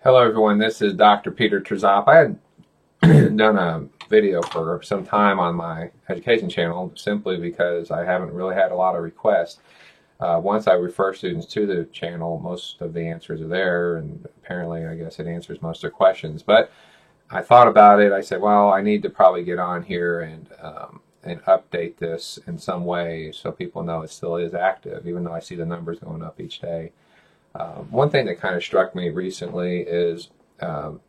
Hello everyone, this is Dr. Peter Trzop. I had done a video for some time on my education channel simply because I haven't really had a lot of requests. Once I refer students to the channel, most of the answers are there, and apparently I guess it answers most of their questions. But I thought about it. I said, well, I need to probably get on here and update this in some way so people know it still is active, even though I see the numbers going up each day. One thing that kind of struck me recently is um,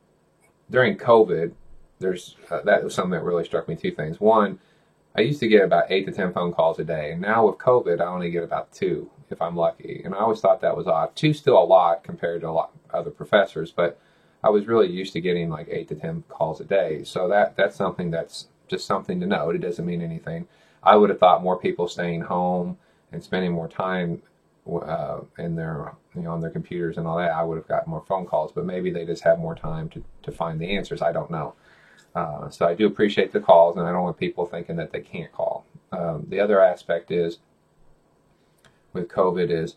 during COVID, that was something that really struck me. Two things. One, I used to get about 8 to 10 phone calls a day, and now with COVID, I only get about two if I'm lucky. And I always thought that was odd. Two's still a lot compared to a lot of other professors, but I was really used to getting like 8 to 10 calls a day. So that's something that's just something to note. It doesn't mean anything. I would have thought more people staying home and spending more time in their on their computers and all that, I would have gotten more phone calls, but maybe they just have more time to find the answers. I don't know. So I do appreciate the calls, and I don't want people thinking that they can't call. The other aspect is with COVID is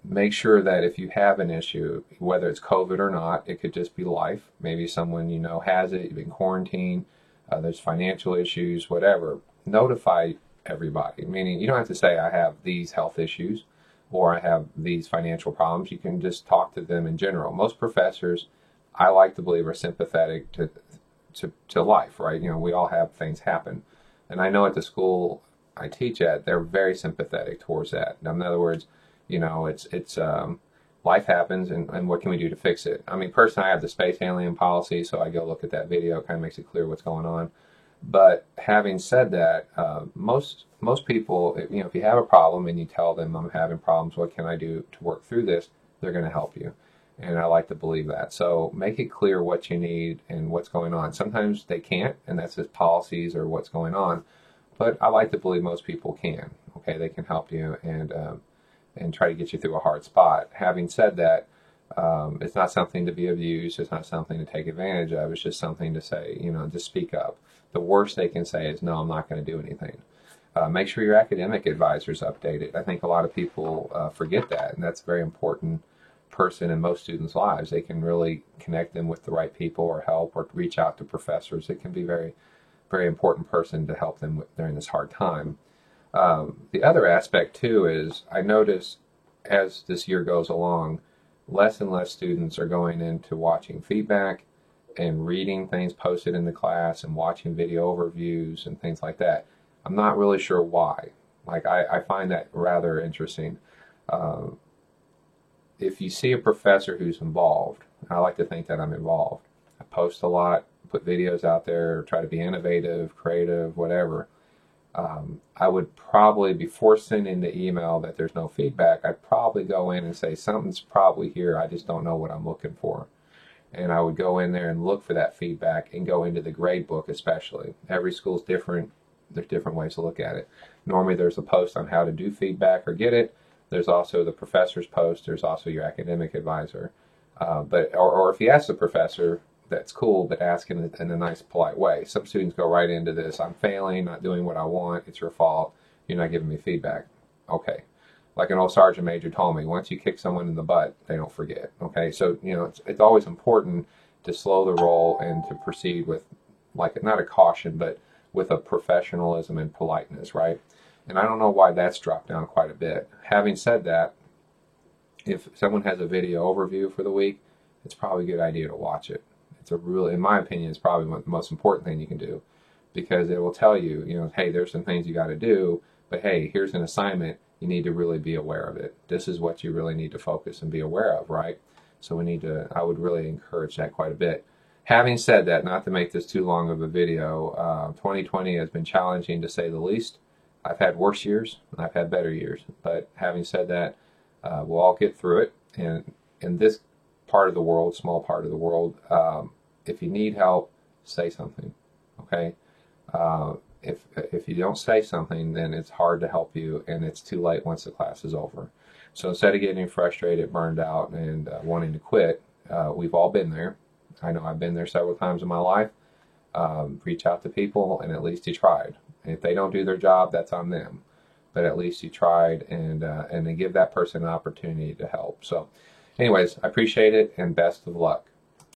make sure that if you have an issue, whether it's COVID or not, it could just be life. Maybe someone you know has it, you've been quarantined, there's financial issues, whatever. Notify everybody, meaning you don't have to say I have these health issues or I have these financial problems. You can just talk to them in general. Most professors, I like to believe, are sympathetic to life, right? You know, we all have things happen. And I know at the school I teach at, they're very sympathetic towards that. Now, in other words, you know, it's life happens, and what can we do to fix it? I mean, personally, I have the space alien policy, so I go look at that video. It kind of makes it clear what's going on. But having said that, most people, you know, if you have a problem and you tell them I'm having problems, what can I do to work through this? They're going to help you, and I like to believe that. So make it clear what you need and what's going on. Sometimes they can't, and that's just policies or what's going on. But I like to believe most people can. Okay, they can help you and try to get you through a hard spot. Having said that, it's not something to be abused. It's not something to take advantage of. It's just something to say, you know, just speak up. The worst they can say is, no, I'm not going to do anything. Make sure your academic advisor is updated. I think a lot of people forget that, and that's a very important person in most students' lives. They can really connect them with the right people or help or reach out to professors. It can be very, very important person to help them during this hard time. The other aspect, too, is I notice as this year goes along, less and less students are going into watching feedback and reading things posted in the class and watching video overviews and things like that. I'm not really sure why. Like, I find that rather interesting. If you see a professor who's involved, I like to think that I'm involved. I post a lot, put videos out there, try to be innovative, creative, whatever. I would probably, before sending the email that there's no feedback, I'd probably go in and say, something's probably here, I just don't know what I'm looking for. And I would go in there and look for that feedback and go into the grade book especially. Every school's different. There's different ways to look at it. Normally there's a post on how to do feedback or get it. There's also the professor's post. There's also your academic advisor. Or if you ask the professor, that's cool, but ask in a nice, polite way. Some students go right into this. I'm failing, not doing what I want. It's your fault. You're not giving me feedback. Okay. Like an old sergeant major told me, once you kick someone in the butt, they don't forget. Okay. So, you know, it's always important to slow the roll and to proceed with, like, not a caution, but with a professionalism and politeness, right? And I don't know why that's dropped down quite a bit. Having said that, if someone has a video overview for the week, it's probably a good idea to watch it. It's a really, in my opinion, it's probably the most important thing you can do, because it will tell you, you know, hey, there's some things you got to do, but hey, here's an assignment. You need to really be aware of it. This is what you really need to focus and be aware of, right? So I would really encourage that quite a bit. Having said that, not to make this too long of a video, 2020 has been challenging to say the least. I've had worse years, and I've had better years. But having said that, we'll all get through it. And in this part of the world, small part of the world, if you need help, say something, okay? If you don't say something, then it's hard to help you, and it's too late once the class is over. So instead of getting frustrated, burned out, and wanting to quit, we've all been there. I know I've been there several times in my life. Reach out to people, and at least you tried. And if they don't do their job, that's on them. But at least you tried, and then give that person an opportunity to help. So anyways, I appreciate it, and best of luck.